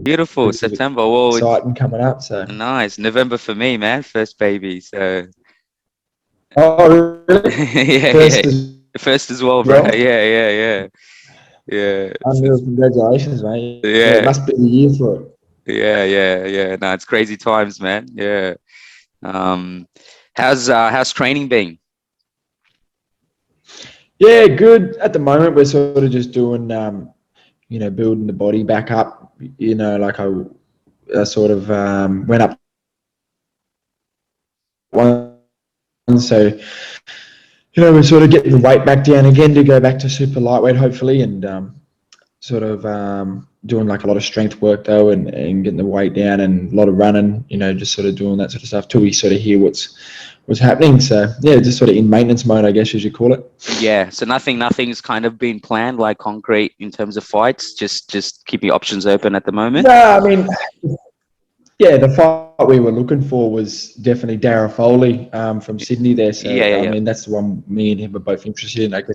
Beautiful. pretty September. Well, it's exciting coming up. So, nice. November for me, man. First baby. So oh really? yeah, yeah. First as First as well, bro. well. Yeah, yeah, yeah. Yeah. Unreal, congratulations, mate. Yeah, it Yeah. must be the year for it. Yeah, yeah, yeah. No, it's crazy times, man. Yeah. Um, how's training been? Yeah, good. At the moment, we're sort of just doing, building the body back up. Like I sort of went up one, so we're sort of getting the weight back down again to go back to super lightweight, hopefully, and sort of doing like a lot of strength work though, and getting the weight down and a lot of running. Just sort of doing that sort of stuff till we sort of hear what's happening. So yeah, just sort of in maintenance mode, I guess you should call it. Yeah. So nothing's kind of been planned like concrete in terms of fights. Just keeping options open at the moment. No, I mean, yeah, the fight we were looking for was definitely Darragh Foley from Sydney there. Yeah, yeah, So, I yeah. mean, that's the one me and him are both interested in. Like,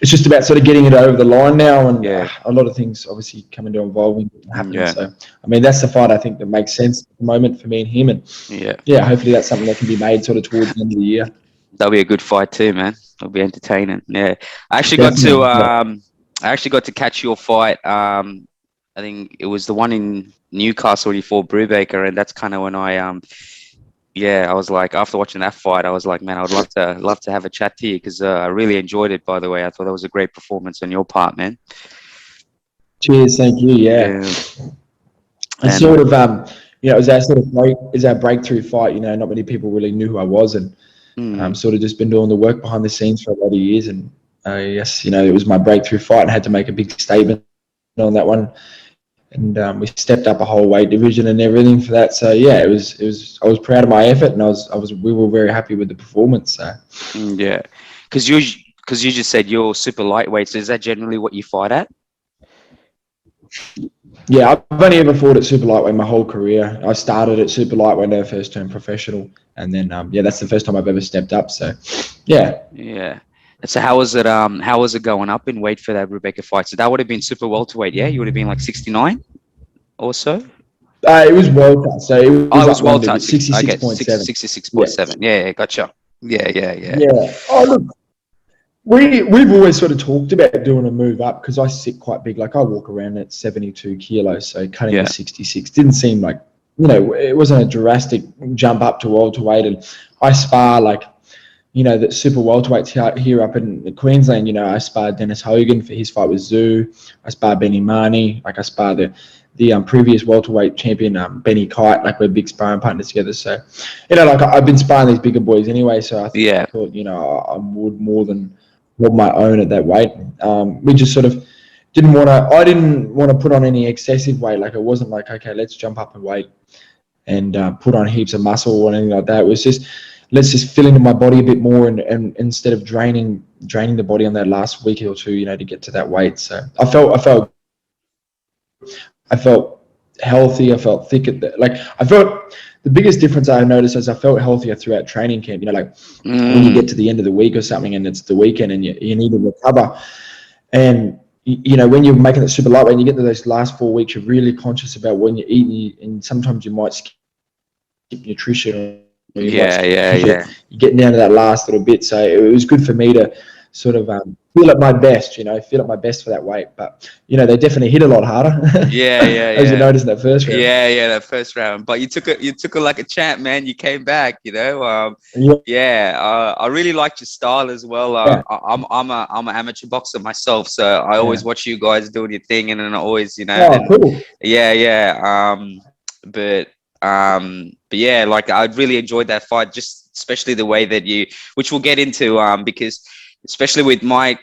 it's just about sort of getting it over the line now, and Yeah. a lot of things obviously coming to involving happening. Yeah. So, I mean, that's the fight I think that makes sense at the moment for me and him. And Yeah. yeah, hopefully that's something that can be made sort of towards the end of the year. That'll be a good fight too, man. It'll be entertaining. Yeah. I actually got to Definitely. Yeah. I actually got to catch your fight. I think it was the one in Newcastle you fought Brubaker, and that's kind of when I was like, after watching that fight, I was like, man, I would love to have a chat to you because I really enjoyed it. By the way, I thought that was a great performance on your part, man. Cheers. Thank you. Yeah. Yeah, And and sort of, it was our sort of breakthrough fight. Not many people really knew who I was, and mm, sort of just been doing the work behind the scenes for a lot of years. And yes, it was my breakthrough fight and had to make a big statement on that one. And we stepped up a whole weight division and everything for that. So yeah, it was. I was proud of my effort, and we were very happy with the performance. So yeah, because you just said you're super lightweight. So is that generally what you fight at? yeah, I've only ever fought at super lightweight my whole career. I started at super lightweight when I first turned professional, and then that's the first time I've ever stepped up. So yeah. Yeah. So how was it going up in weight for that Rebecca fight? So that would have been super welterweight, yeah? You would have been like 69 or so? It was welter, so it Oh, was it was up one welter, digit, six, I get 66.7. Yeah, 66.7. Yeah, yeah, gotcha. Yeah, yeah, yeah. yeah. Oh look, we've always sort of talked about doing a move up because I sit quite big. Like I walk around at 72 kilos, so cutting to Yeah. 66 didn't seem like it wasn't a drastic jump up to welterweight. And I spar like that super welterweights here up in Queensland. I sparred Dennis Hogan for his fight with Zoo. I sparred Benny Marnie. Like I sparred the previous welterweight champion Benny Kite. Like we're big sparring partners together. So like I've been sparring these bigger boys anyway. So I Yeah. thought I would more than hold my own at that weight. We just sort of didn't want to. I didn't want to put on any excessive weight. Like it wasn't like, okay, let's jump up in weight and put on heaps of muscle or anything like that. It was just, let's just fill into my body a bit more, and instead of draining the body on that last week or two, to get to that weight. So I felt healthy. I felt thick I felt the biggest difference I noticed is I felt healthier throughout training camp. When you get to the end of the week or something and it's the weekend and you need to recover, and when you're making it super lightweight and you get to those last 4 weeks, you're really conscious about when you're eating, and sometimes you might skip nutrition, or you might Yeah, skip yeah, you're yeah. getting down to that last little bit. So it was good for me to sort of feel at my best, feel at my best for that weight. But they definitely hit a lot harder, Yeah, yeah, as you yeah. noticed in that first round. Yeah, yeah, that first round. But you took it like a champ, man. You came back, Yeah, Yeah, I really liked your style as well. yeah, I'm an amateur boxer myself, so I yeah. always watch you guys doing your thing, and then I always, Oh, cool. yeah, yeah. But yeah, like I really enjoyed that fight, just especially the way that which we'll get into, because especially with my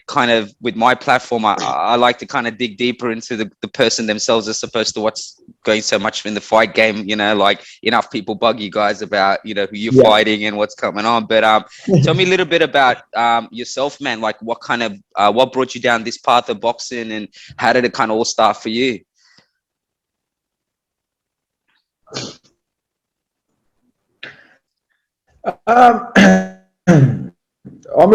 platform, I like to kind of dig deeper into the person themselves as opposed to what's going so much in the fight game. Like enough people bug you guys about who you're Yeah. fighting and what's coming on. But tell me a little bit about yourself, man. Like what brought you down this path of boxing, and how did it kind of all start for you? I'm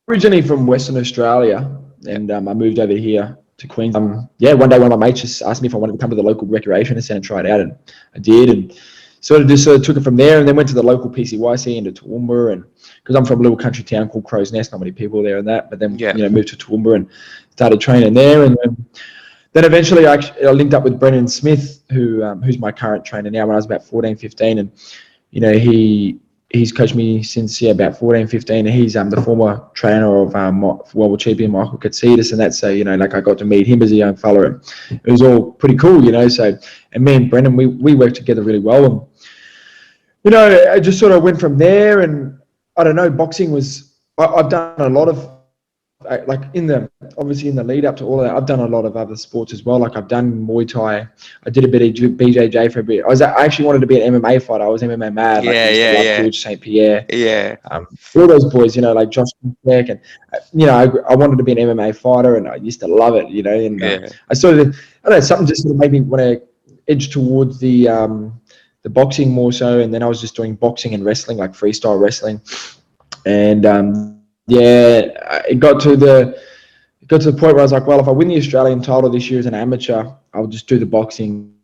originally from Western Australia, Yeah. and I moved over here Queensland. Yeah, one day one of my mates just asked me if I wanted to come to the local recreation centre and try it out, and I did, and sort of took it from there, and then went to the local PCYC into Toowoomba, and because I'm from a little country town called Crow's Nest, not many people there and that, but then moved to Toowoomba and started training there, and then eventually I linked up with Brendan Smith, who's my current trainer now. When I was about 14, 15, and he's coached me since about 14, 15, and he's the former trainer of World Champion Michael Katsidis, and that's I got to meet him as a young fella, and it was all pretty cool, So, and me and Brendan, we worked together really well, and I just sort of went from there, and I don't know, boxing was I've done a lot of obviously in the lead up to all of that, I've done a lot of other sports as well. Like I've done Muay Thai. I did a bit of BJJ for a bit. I actually wanted to be an MMA fighter. I was MMA mad. I George St. Pierre. Yeah. All those boys, like Josh Beck, and I wanted to be an MMA fighter, and I used to love it, and I sort of, I don't know, something just sort of made me want to edge towards the boxing more so, and then I was just doing boxing and wrestling, like freestyle wrestling, and it got to the point where I was like, well, if I win the Australian title this year as an amateur, I'll just do the boxing.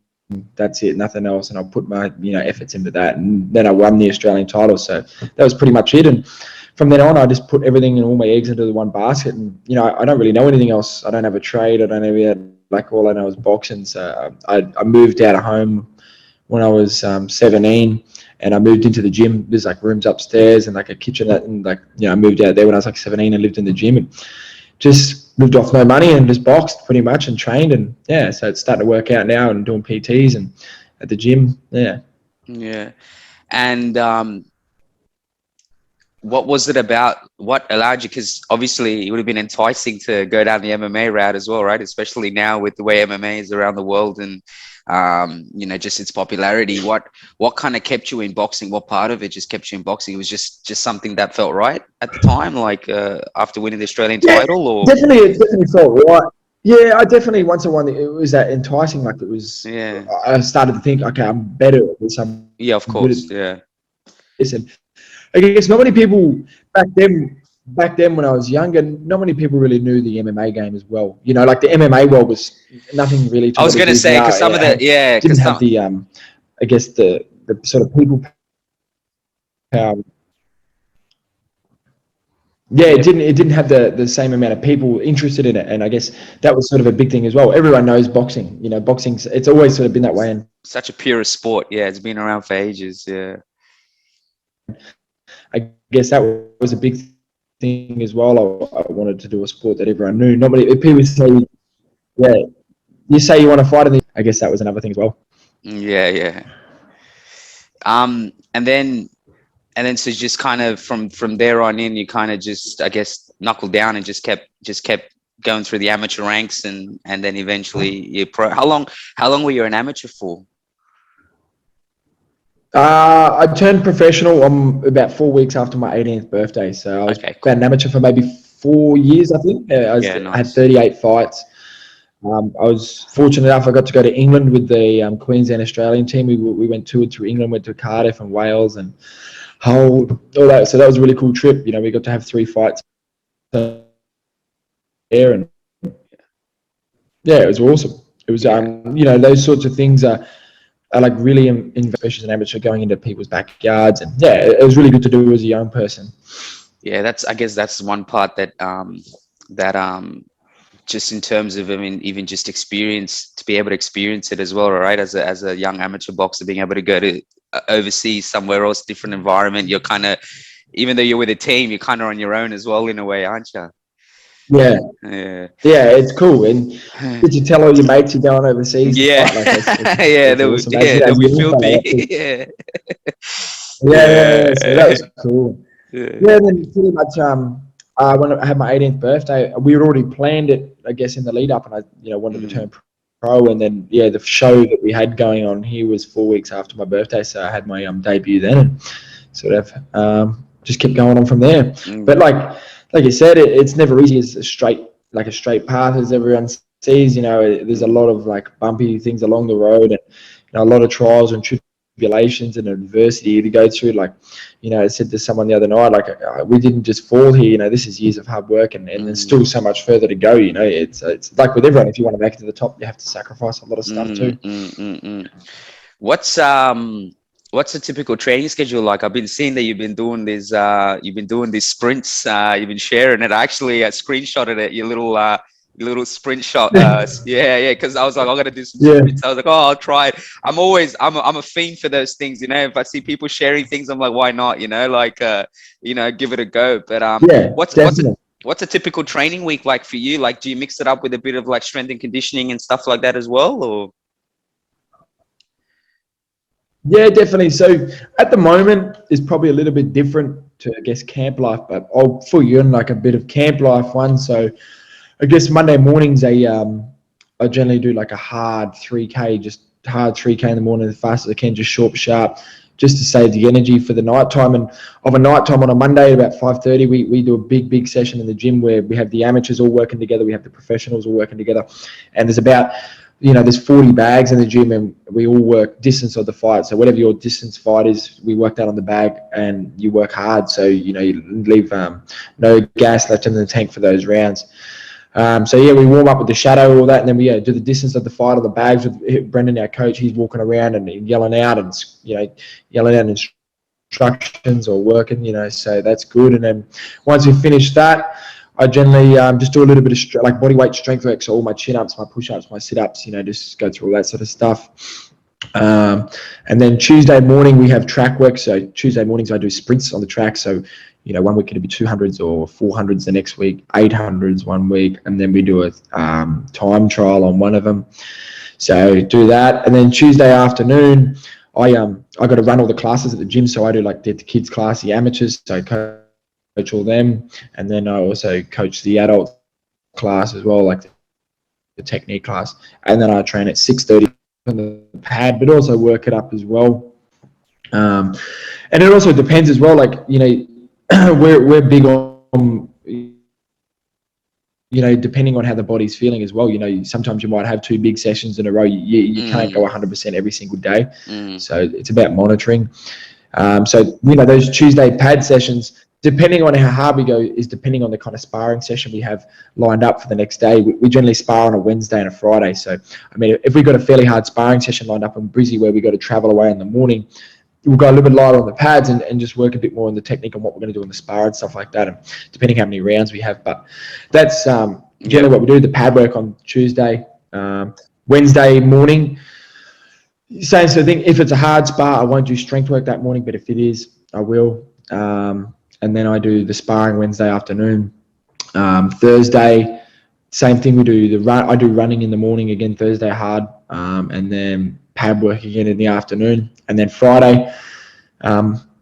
That's it, nothing else, and I'll put my efforts into that. And then I won the Australian title, so that was pretty much it. And from then on, I just put everything and all my eggs into the one basket. And I don't really know anything else. I don't have a trade. I don't have all I know is boxing. So I moved out of home when I was 17. And I moved into the gym. There's rooms upstairs and a kitchen, and I moved out there when I was 17 and lived in the gym, and just lived off no money and just boxed pretty much and trained, and so it's starting to work out now and doing PTs and at the gym. Yeah. And what was it about? What allowed you? Because obviously it would have been enticing to go down the MMA route as well, right? Especially now with the way MMA is around the world, and just its popularity. What kind of kept you in boxing? What part of it just kept you in boxing? It was just something that felt right at the time, after winning the Australian title, or it definitely felt right. Yeah, I definitely, once I won, it was that enticing. It was. Yeah. I started to think, okay, I'm better at this. of course. Yeah. Listen, I guess not many people back then when I was younger, not many people really knew the MMA game as well. The MMA world was nothing really. I was going to say, because some of the didn't have the I guess the sort of people power. Yeah, it didn't have the same amount of people interested in it, and I guess that was sort of a big thing as well. Everyone knows boxing. Boxing's, it's always sort of been that way, and such a purest sport. Yeah, it's been around for ages. Yeah, I guess that was a big thing as well. I wanted to do a sport that everyone knew. Nobody, people say, you say you want to fight, and I guess that was another thing as well. Yeah. And then so just kind of from there on in, you kind of just, I guess, knuckled down and just kept going through the amateur ranks, and then eventually you pro. How long were you an amateur for? I turned professional about 4 weeks after my 18th birthday. So I was about an amateur for maybe 4 years, I think. I had 38 fights. I was fortunate enough, I got to go to England with the Queensland Australian team. We went toured through England, went to Cardiff and Wales and Hull, all that. So that was a really cool trip. We got to have 3 fights there, and it was awesome. It was, those sorts of things are like really, especially as an amateur, going into people's backyards, and it was really good to do as a young person. Yeah, I guess that's one part that just in terms of, even just experience, to be able to experience it as well, right? As a young amateur boxer, being able to go to overseas, somewhere else, different environment, you're kind of, even though you're with a team, you're kind of on your own as well in a way, aren't you? Yeah, it's cool. And did you tell all your mates you're going overseas? Yeah, they'll be filthy. Yeah, so that was cool. Yeah, and then pretty much when I had my 18th birthday, we had already planned it, I guess, in the lead up, and I wanted to turn pro, and then the show that we had going on here was 4 weeks after my birthday, so I had my debut then, and sort of just kept going on from there. But like you said, it's never easy as a straight path as everyone sees. There's a lot of bumpy things along the road, and a lot of trials and tribulations and adversity to go through. Like, you know, I said to someone the other night, like, we didn't just fall here. You know, this is years of hard work, and there's still so much further to go. You know, it's like with everyone. If you want to make it to the top, you have to sacrifice a lot of stuff too. What's a typical training schedule like? I've been seeing that you've been doing these sprints. You've been sharing it. I actually screenshotted it. Your little sprint shot. Yeah. Because I was like, I gotta do some sprints. I was like, oh, I'll try it. I'm a fiend for those things. You know, if I see people sharing things, I'm like, why not? You know, like you know, give it a go. But what's a typical training week like for you? Like, do you mix it up with a bit of like strength and conditioning and stuff like that as well, or? Yeah, definitely. So at the moment, it's probably a little bit different to, I guess, camp life, but I'll fill you in like a bit of camp life one. So I guess Monday mornings, I generally do like a hard 3K, just hard 3K in the morning as fast as I can, just short, sharp, just to save the energy for the nighttime. And of a nighttime on a Monday at about 5:30, we do a big session in the gym where we have the amateurs all working together, we have the professionals all working together, and there's about, you know, there's 40 bags in the gym, and we all work distance of the fight. So whatever your distance fight is, we work that on the bag, and you work hard. So, you know, you leave no gas left in the tank for those rounds. So yeah, we warm up with the shadow, all that, and then we do the distance of the fight on the bags with Brendan, our coach. He's walking around and yelling out, and, you know, yelling out instructions or working, you know. So that's good. And then once we finish that, I generally just do a little bit of like body weight strength work. So all my chin ups, my push ups, my sit ups, you know, just go through all that sort of stuff. And then Tuesday morning we have track work. So Tuesday mornings I do sprints on the track. So, you know, one week it'll be 200s or 400s the next week, 800s one week, and then we do a time trial on one of them. So do that, and then Tuesday afternoon I got to run all the classes at the gym. So I do like the kids class, the amateurs. So I coach all them, and then I also coach the adult class as well, like the technique class, and then I train at 6:30 on the pad, but also work it up as well. And it also depends as well, like, you know, we're big on, you know, depending on how the body's feeling as well. You know, sometimes you might have 2 big sessions in a row. You can't go 100% every single day. So it's about monitoring. So, you know, those Tuesday pad sessions, depending on how hard we go, is depending on the kind of sparring session we have lined up for the next day. We generally spar on a Wednesday and a Friday. So, I mean, if we've got a fairly hard sparring session lined up in Brizzy where we got to travel away in the morning, we'll go a little bit lighter on the pads and just work a bit more on the technique and what we're going to do in the spar and stuff like that, and depending how many rounds we have. But that's generally what we do, the pad work on Tuesday. Wednesday morning, same sort of thing. If it's a hard spar, I won't do strength work that morning, but if it is, I will. And then I do the sparring Wednesday afternoon. Thursday, same thing. We do the run. I do running in the morning again. Thursday hard, and then pad work again in the afternoon. And then Friday,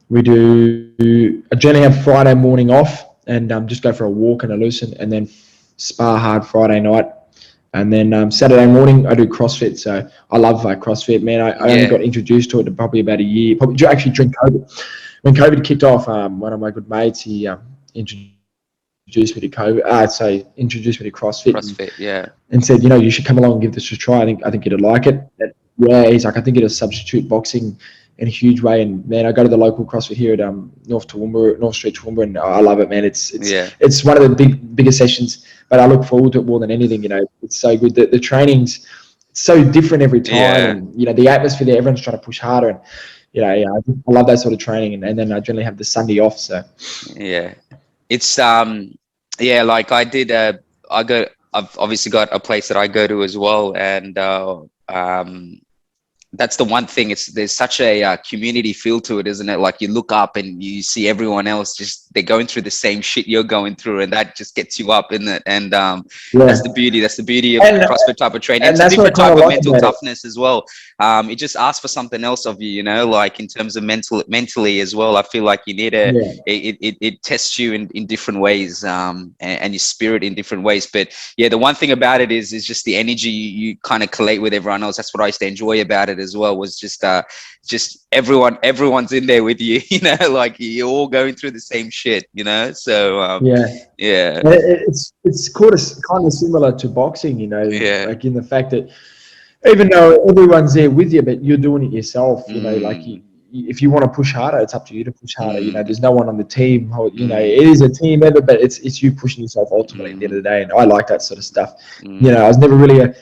we do. I generally have Friday morning off and just go for a walk and a loosen, and then spar hard Friday night. And then Saturday morning, I do CrossFit. So I love CrossFit, man. I only got introduced to it probably about a year. Probably actually during COVID. When COVID kicked off, one of my good mates, he introduced me to introduced me to CrossFit. And said, you know, you should come along and give this a try. I think you'd like it. He's like, I think it'll substitute boxing in a huge way. And man, I go to the local CrossFit here at North Street Toowoomba, and I love it, man. It's one of the biggest sessions, but I look forward to it more than anything. You know, it's so good. The training's so different every time, and you know, the atmosphere there, everyone's trying to push harder, and you know, I love that sort of training. And then I generally have the Sunday off. So it's like I did. I've obviously got a place that I go to as well, and that's the one thing. There's such a community feel to it, isn't it? Like you look up and you see everyone else they're going through the same shit you're going through, and that just gets you up, isn't it? And that's the beauty. That's the beauty of CrossFit type of training. It's a different type of mental toughness as well. It just asks for something else of you, you know, like in terms of mentally as well. I feel like you need it tests you in different ways, and your spirit in different ways. But yeah, the one thing about it is just the energy you kind of collate with everyone else. That's what I used to enjoy about it as well, was just everyone's in there with you, you know, like you're all going through the same shit, you know. So it's kind of similar to boxing, you know, like in the fact that even though everyone's there with you, but you're doing it yourself. You know, like if you want to push harder, it's up to you to push harder. You know, there's no one on the team. You know, it is a team effort, but it's you pushing yourself ultimately at the end of the day. And I like that sort of stuff. You know, I was never really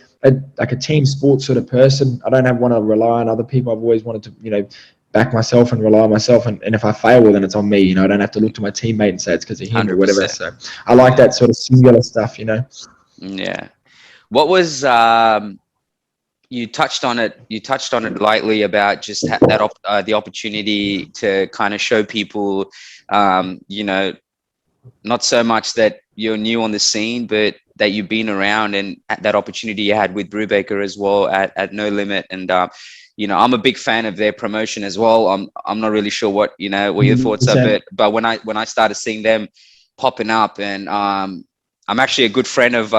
like a team sport sort of person. I don't want to rely on other people. I've always wanted to, you know, back myself and rely on myself. And if I fail, well, then it's on me. You know, I don't have to look to my teammate and say it's because of him or whatever. So I like that sort of singular stuff, you know. Yeah. What was you touched on it lightly about just that the opportunity to kind of show people, you know, not so much that you're new on the scene, but that you've been around, and that opportunity you had with Brubaker as well at No Limit. And you know, I'm a big fan of their promotion as well. I'm not really sure what your thoughts are, but when I started seeing them popping up, and I'm actually a good friend of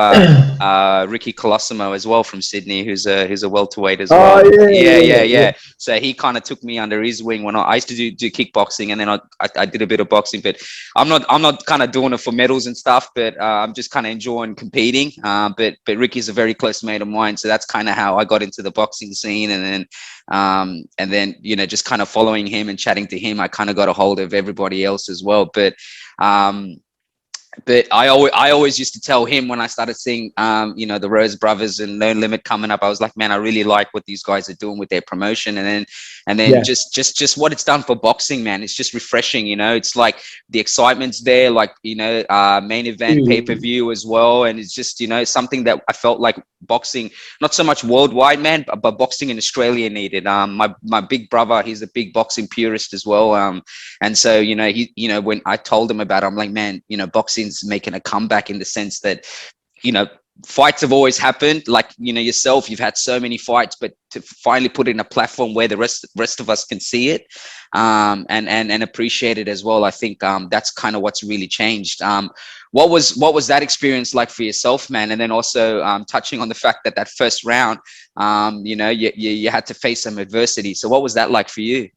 Ricky Colosimo as well from Sydney, who's a welterweight as well. Oh, yeah. So he kind of took me under his wing when I used to do kickboxing, and then I did a bit of boxing, but I'm not kind of doing it for medals and stuff, but I'm just kind of enjoying competing. But Ricky's a very close mate of mine, so that's kind of how I got into the boxing scene, and then you know, just kind of following him and chatting to him, I kind of got a hold of everybody else as well. But I always used to tell him when I started seeing, you know, the Rose Brothers and No Limit coming up, I was like, man, I really like what these guys are doing with their promotion. And then just what it's done for boxing, man. It's just refreshing, you know. It's like the excitement's there, like, you know, main event pay-per-view as well. And it's just, you know, something that I felt like boxing, not so much worldwide, man, but boxing in Australia needed. My big brother, he's a big boxing purist as well. And so, you know, when I told him about it, I'm like, man, you know, boxing's making a comeback in the sense that, you know, fights have always happened. Like, you know, yourself, you've had so many fights, but to finally put it in a platform where the rest of us can see it, and appreciate it as well. I think that's kind of what's really changed. What was that experience like for yourself, man? And then also touching on the fact that first round, you know, you had to face some adversity. So what was that like for you?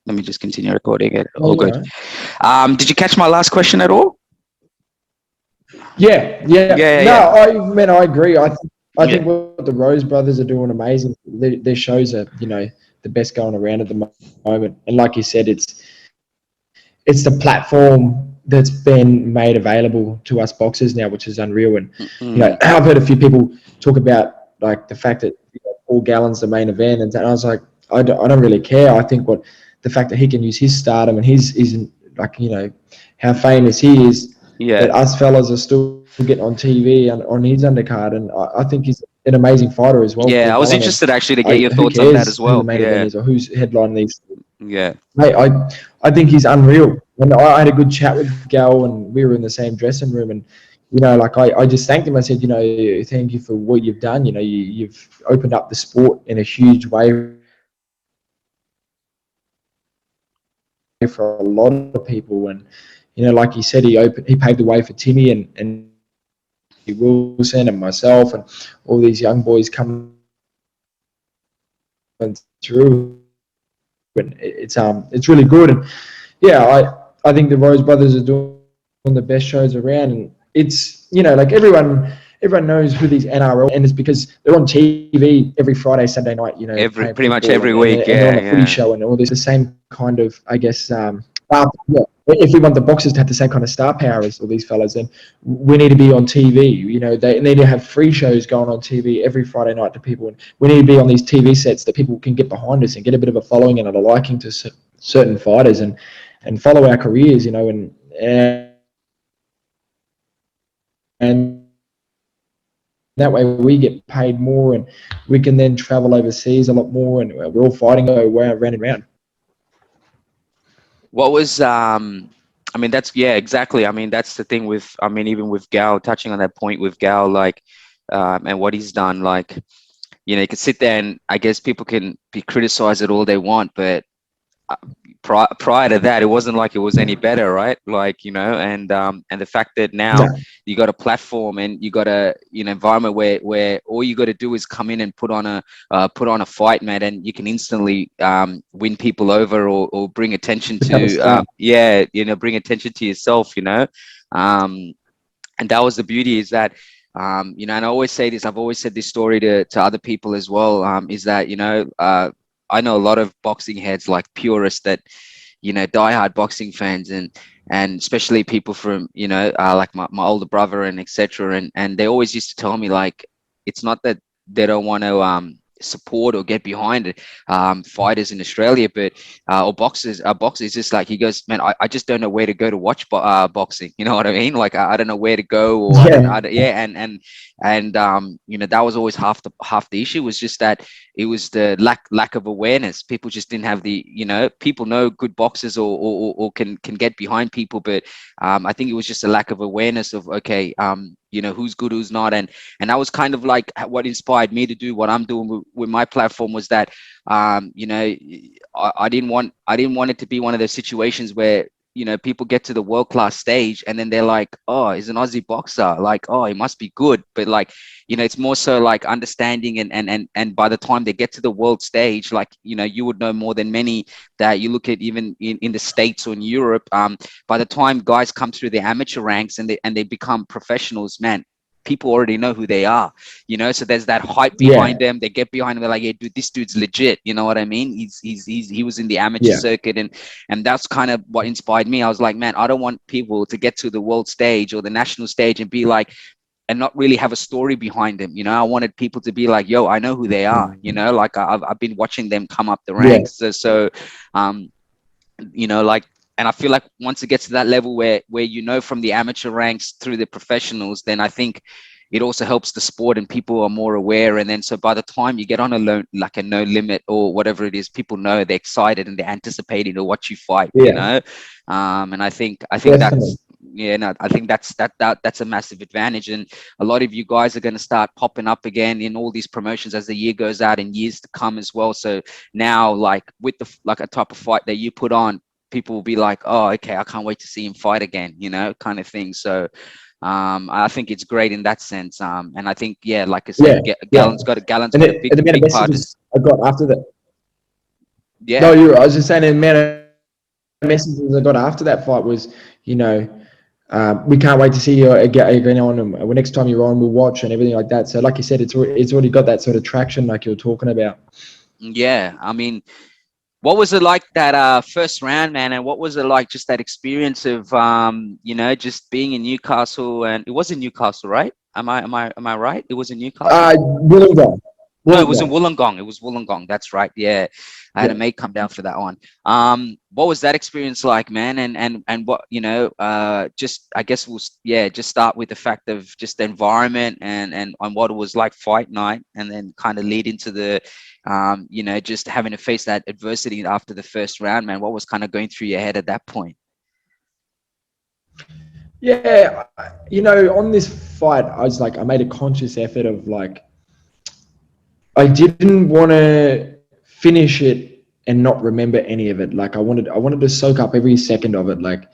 Let me just continue recording it. All good. Did you catch my last question at all? Yeah. No, I agree. I think what the Rose Brothers are doing amazing. Their shows are, you know, the best going around at the moment. And like you said, it's the platform that's been made available to us boxers now, which is unreal. And you know, I've heard a few people talk about like the fact that, you know, Paul Gallen's the main event, and I was like, I don't really care. I think the fact that he can use his stardom and his isn't, like, you know, how famous he is, that us fellas are still getting on TV and on his undercard, and I think he's an amazing fighter as well. Yeah, I was interested actually to get your thoughts on that as well. Who the main event is or who's headlining these? Yeah, mate, I think he's unreal. And I had a good chat with Gal, and we were in the same dressing room, and you know, like I just thanked him. I said, you know, thank you for what you've done. You know, you've opened up the sport in a huge way for a lot of people. And you know, like he said, he paved the way for Timmy and Wilson and myself and all these young boys coming through. And it's really good. And yeah, I think the Rose Brothers are doing the best shows around, and it's, you know, like everyone knows who these NRL, and it's because they're on TV every Friday, Saturday night, you know, pretty much every week. And they're on a footy show and all this, the same kind of, I guess, if we want the boxers to have the same kind of star power as all these fellas, then we need to be on TV. You know, they need to have free shows going on TV every Friday night to people. And we need to be on these TV sets that people can get behind us and get a bit of a following and a liking to certain fighters and follow our careers, you know, and that way we get paid more and we can then travel overseas a lot more, and we're all fighting round and round. What was I mean, that's exactly. I mean, that's the thing with, I mean, even with Gal, touching on that point with Gal, like and what he's done, like, you know, you can sit there and I guess people can criticize it all they want, but prior to that, it wasn't like it was any better, right? Like, you know, and the fact that now, got a platform, and you got a environment where all you got to do is come in and put on a fight, man, and you can instantly win people over, or bring attention to bring attention to yourself, and that was the beauty, is that and I always say this, I've always said this story to other people as well, is that I know a lot of boxing heads, like purists, that diehard boxing fans, and especially people from like my older brother and etc. And they always used to tell me, like, it's not that they don't want to support or get behind fighters in Australia, but or boxers. Boxers, just like, he goes, man, I just don't know where to go to watch boxing. You know what I mean? Like, I don't know where to go, or and that was always half the issue, was just that it was the lack of awareness. People just didn't have the people know good boxers, or can get behind people, but I think it was just a lack of awareness of, okay, who's good, who's not, and that was kind of like what inspired me to do what I'm doing with my platform, was that I didn't want it to be one of those situations where people get to the world-class stage and then they're like, oh, he's an Aussie boxer, like, oh, he must be good, but like, it's more so like understanding, and by the time they get to the world stage, like, you would know more than many, that you look at even in the States or in Europe, by the time guys come through the amateur ranks and they become professionals, man, people already know who they are, so there's that hype behind them. They get behind them, they're like, yeah, dude, this dude's legit, you know what I mean? He was in the amateur circuit, and that's kind of what inspired me. I was like, man, I don't want people to get to the world stage or the national stage and be like, and not really have a story behind them. I wanted people to be like, yo, I know who they are, like I've been watching them come up the ranks. So like, and I feel like once it gets to that level where from the amateur ranks through the professionals, then I think it also helps the sport and people are more aware. And then so by the time you get on a no limit or whatever it is, people know, they're excited and they're anticipating to watch you fight, and I think Definitely. I think that's a massive advantage. And a lot of you guys are going to start popping up again in all these promotions as the year goes out and years to come as well. So now, like, with a type of fight that you put on, people will be like, oh, okay, I can't wait to see him fight again, kind of thing. So I think it's great in that sense. And I think, like I said, Gallon's got a big part. I got after that. Yeah. No, I was just saying, the amount of messages I got after that fight was, we can't wait to see you again on, and next time you're on, we'll watch, and everything like that. So like you said, it's already got that sort of traction, like you were talking about. Yeah, I mean, what was it like that first round, man? And what was it like, just that experience of just being in Newcastle? And it was in Newcastle, right? Am I right? It was in Newcastle. Wollongong. No, it was in Wollongong. It was Wollongong. That's right. Yeah, I had a mate come down for that one. What was that experience like, man? And what just, I guess just start with the fact of just the environment and on what it was like fight night, and then kind of lead into the just having to face that adversity after the first round, man. What was kind of going through your head at that point? Yeah, on this fight, I made a conscious effort of, like, I didn't want to finish it and not remember any of it. Like, I wanted to soak up every second of it, like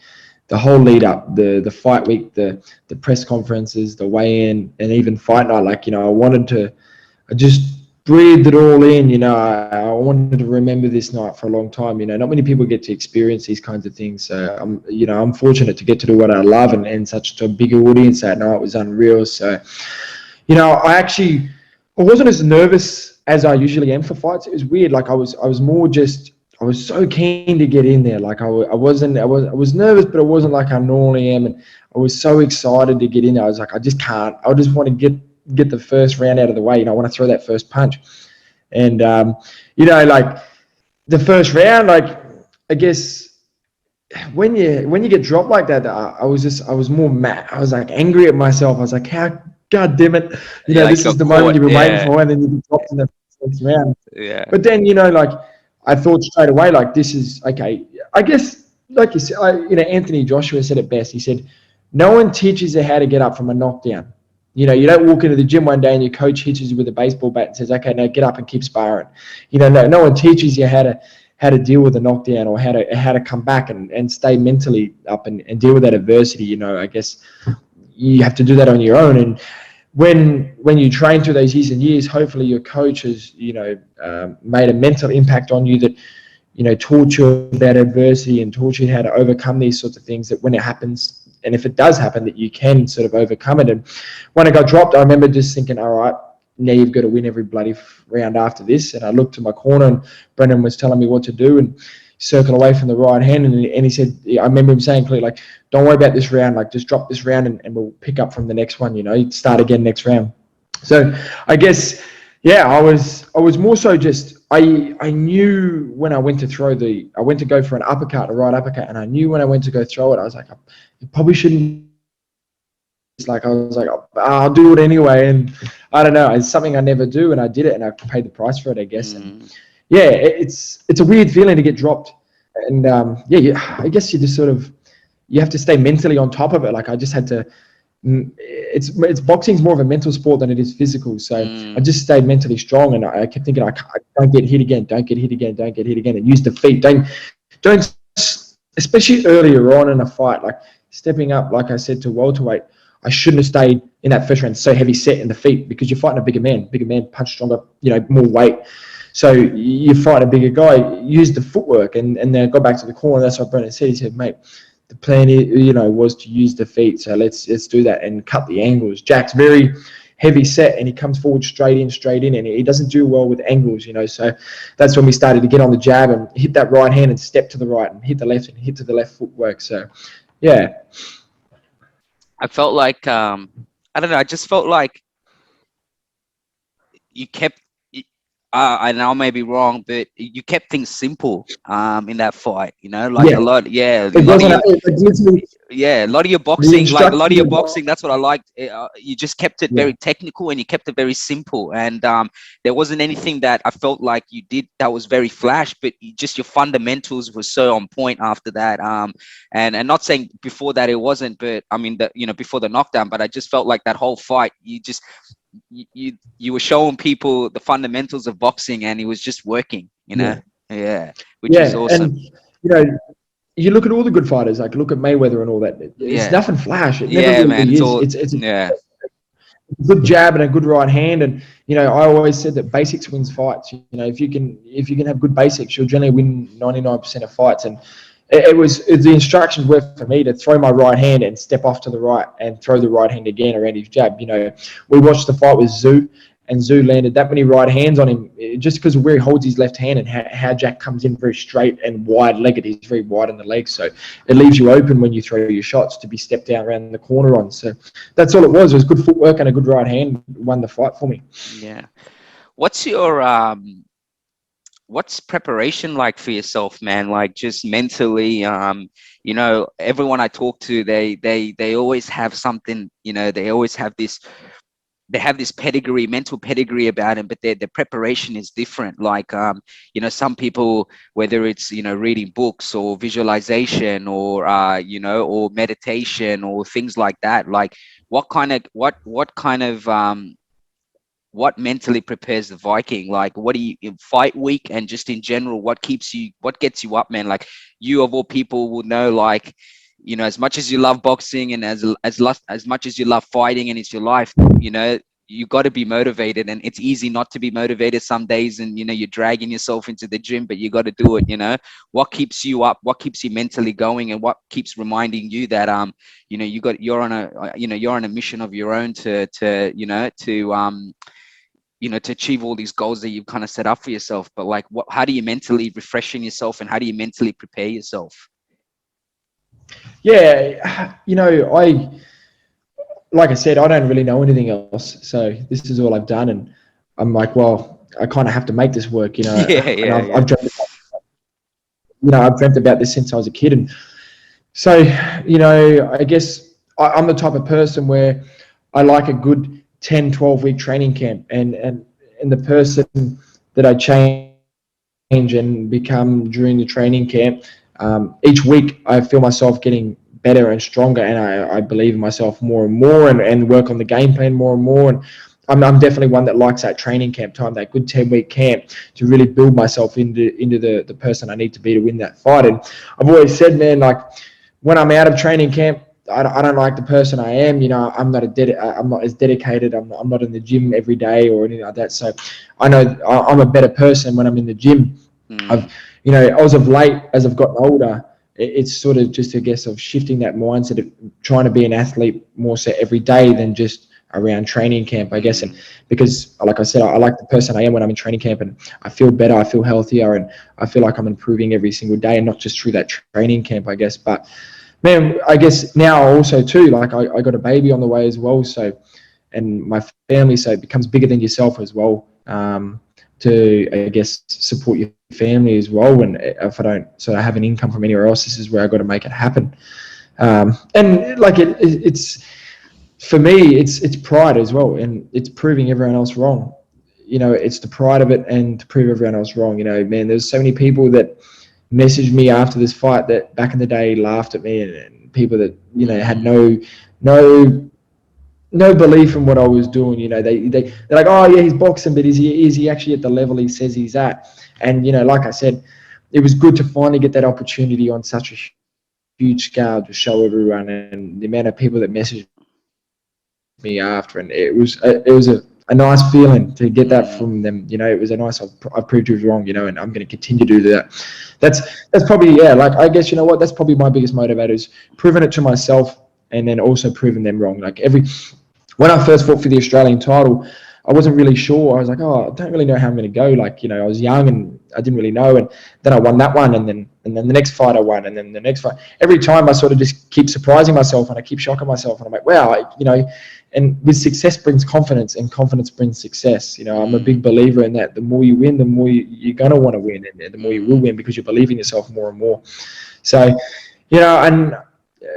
the whole lead up, the fight week, the press conferences, the weigh-in, and even fight night. Like, I just breathed it all in. I wanted to remember this night for a long time. Not many people get to experience these kinds of things. So I'm fortunate to get to do what I love, and such a big audience that night was unreal. So, I wasn't as nervous as I usually am for fights. It was weird. Like, I was more just, I was so keen to get in there. Like, I was nervous, but I wasn't like I normally am. And I was so excited to get in there. I was like, I just can't. I just want to get the first round out of the way. I want to throw that first punch. And, like the first round, like, I guess when you get dropped like that, I was more mad. I was like angry at myself. I was like, God damn it. This is the moment you've been waiting for, and then you get dropped in the first round. Yeah. But then, like, I thought straight away, like, this is okay. I guess, like you said, Anthony Joshua said it best. He said, no one teaches you how to get up from a knockdown. You don't walk into the gym one day and your coach hits you with a baseball bat and says, okay, now get up and keep sparring. No one teaches you how to deal with a knockdown, or how to come back and stay mentally up and deal with that adversity. I guess, you have to do that on your own. And when you train through those years and years, hopefully your coach has, made a mental impact on you that, taught you about adversity and taught you how to overcome these sorts of things, that when it happens, and if it does happen, that you can sort of overcome it. And when I got dropped, I remember just thinking, all right, now you've got to win every bloody round after this. And I looked to my corner, and Brendan was telling me what to do and circle away from the right hand. And he said, I remember him saying clearly, like, don't worry about this round, like just drop this round and we'll pick up from the next one, start again next round. So I guess, yeah, I was more so just, I knew when I went to I went to go for an uppercut, a right uppercut, and I knew when I went to go throw it, I was like, I probably shouldn't. It's like, I was like, I'll do it anyway. And I don't know, it's something I never do, and I did it, and I paid the price for it, I guess. And yeah, it's a weird feeling to get dropped. And I guess you just sort of, you have to stay mentally on top of it. Like I just had to, it's boxing's more of a mental sport than it is physical. So I just stayed mentally strong, and I kept thinking, I don't get hit again, don't get hit again, don't get hit again, and use the feet. Don't, especially earlier on in a fight, like stepping up, like I said, to welterweight, I shouldn't have stayed in that first round so heavy set in the feet, because you're fighting a bigger man, punch stronger, more weight. So you fight a bigger guy, use the footwork, and then I got back to the corner. That's what Brendan said. He said, mate, the plan, was to use the feet. So let's do that and cut the angles. Jack's very heavy set, and he comes forward straight in, and he doesn't do well with angles, So that's when we started to get on the jab and hit that right hand and step to the right and hit the left and hit to the left footwork. So, yeah. I felt like, I don't know, I just felt like you kept, I know I may be wrong, but you kept things simple in that fight, like a lot, a lot of your boxing, that's what I liked. You just kept it very technical, and you kept it very simple, and there wasn't anything that I felt like you did that was very flash, but just your fundamentals were so on point after that. And not saying before that it wasn't, but I mean before the knockdown, but I just felt like that whole fight, you were showing people the fundamentals of boxing, and it was just working, which is awesome. And you look at all the good fighters, like look at Mayweather and all that. It's nothing flash. It never really is. It's a good jab and a good right hand, and I always said that basics wins fights. If you can have good basics, you'll generally win 99% of fights. And the instructions were for me to throw my right hand and step off to the right and throw the right hand again around his jab. We watched the fight with Zoo, and Zoo landed that many right hands on him just because of where he holds his left hand and how Jack comes in very straight and wide-legged. He's very wide in the legs, so it leaves you open when you throw your shots to be stepped down around the corner on. So that's all it was. It was good footwork and a good right hand won the fight for me. Yeah. What's your what's preparation like for yourself, man? Like just mentally, everyone I talk to, they always have something, they always have this, they have this pedigree, mental pedigree about them, but their preparation is different. Like, some people, whether it's, reading books or visualization or, or meditation or things like that, like what mentally prepares the Viking? Like, what do you fight week and just in general, what gets you up, man? Like, you of all people will know, like, as much as you love boxing and as much as you love fighting and it's your life, you got to be motivated, and it's easy not to be motivated some days, and you're dragging yourself into the gym, but you got to do it. What keeps you up? What keeps you mentally going, and what keeps reminding you that you're on a mission of your own to achieve all these goals that you've kind of set up for yourself. But like, how do you mentally refreshing yourself, and how do you mentally prepare yourself? Yeah, like I said, I don't really know anything else. So this is all I've done, and I'm like, well, I kind of have to make this work, I've dreamt about this since I was a kid, and so I guess I'm the type of person where I like a good 10, 12-week training camp, and the person that I change and become during the training camp, each week I feel myself getting better and stronger, and I believe in myself more and more, and work on the game plan more and more. And I'm definitely one that likes that training camp time, that good 10-week camp, to really build myself into the person I need to be to win that fight. And I've always said, man, like when I'm out of training camp, I don't like the person I am. You know, I'm not as dedicated. I'm not in the gym every day or anything like that. So I know I'm a better person when I'm in the gym. I've, you know, as of late, as I've gotten older, it's sort of just, I guess, of shifting that mindset of trying to be an athlete more so every day than just around training camp, I guess. And because, like I said, I like the person I am when I'm in training camp, and I feel better, I feel healthier, and I feel like I'm improving every single day, and not just through that training camp, I guess. But man, I guess now also too, like I got a baby on the way as well, so, and my family, so it becomes bigger than yourself as well, to, I guess, support your family as well. And if I don't sort of have an income from anywhere else, this is where I got to make it happen. And like it's for me, it's pride as well, and it's proving everyone else wrong. You know, it's the pride of it, and to prove everyone else wrong. You know, man, there's so many people that messaged me after this fight that back in the day laughed at me, and people that, you know, had no belief in what I was doing. You know, they're like, oh yeah, he's boxing, but is he actually at the level he says he's at? And, you know, like I said, it was good to finally get that opportunity on such a huge scale to show everyone, and the amount of people that messaged me after, and it was a nice feeling to get that from them. You know, it was a nice, I proved you wrong, you know, and I'm going to continue to do that. That's probably, yeah, like, I guess, you know what, that's probably my biggest motivator, is proving it to myself, and then also proving them wrong. Like when I first fought for the Australian title, I wasn't really sure. I was like, oh, I don't really know how I'm going to go. Like, you know, I was young and I didn't really know. And then I won that one, and then the next fight I won, and then the next fight. Every time I sort of just keep surprising myself, and I keep shocking myself, and I'm like, wow, you know. And with success brings confidence, and confidence brings success. You know, I'm a big believer in that. The more you win, the more you're going to want to win, and the more you will win, because you believe in yourself more and more. So, you know, and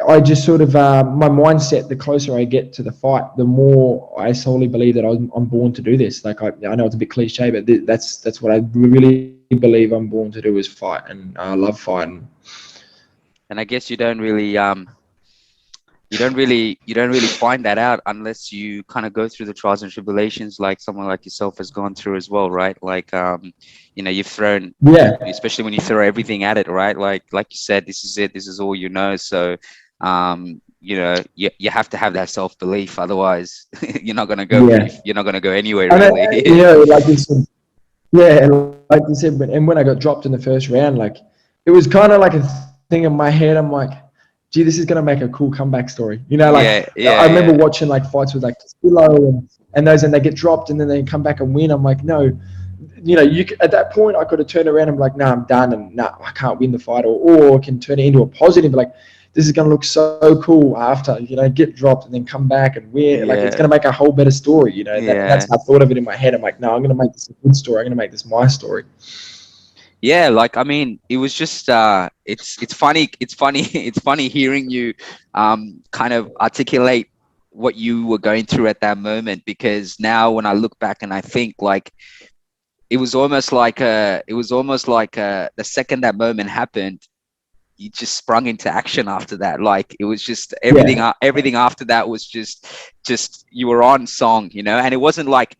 I just sort of, my mindset, the closer I get to the fight, the more I solely believe that I'm born to do this. Like, I know it's a bit cliche, but that's what I really believe I'm born to do, is fight, and I love fighting. And I guess you don't really find that out unless you kind of go through the trials and tribulations, like someone like yourself has gone through as well, right? Like, you know, you've thrown, especially when you throw everything at it, right? Like you said, this is it, this is all you know. So, you know, you have to have that self-belief, otherwise you're not gonna go. You're not gonna go anywhere, really. You know, like you said, like you said, and when I got dropped in the first round, like, it was kind of like a thing in my head. I'm like, gee, this is going to make a cool comeback story. You know, like, I remember watching like fights with like Castillo and those, and they get dropped and then they come back and win. I'm like, no, you know, at that point I could have turned around and be like, no, I'm done, and no, I can't win the fight, or can turn it into a positive, like, this is going to look so cool after, you know, get dropped and then come back and win. Like, it's going to make a whole better story, you know. That's how I thought of it in my head. I'm like, no, I'm going to make this a good story. I'm going to make this my story. Yeah, like, I mean, it was just it's funny hearing you kind of articulate what you were going through at that moment, because now when I look back and I think, like, it was almost like the second that moment happened, you just sprung into action after that. Like, it was just everything after that was just you were on song, you know. And it wasn't like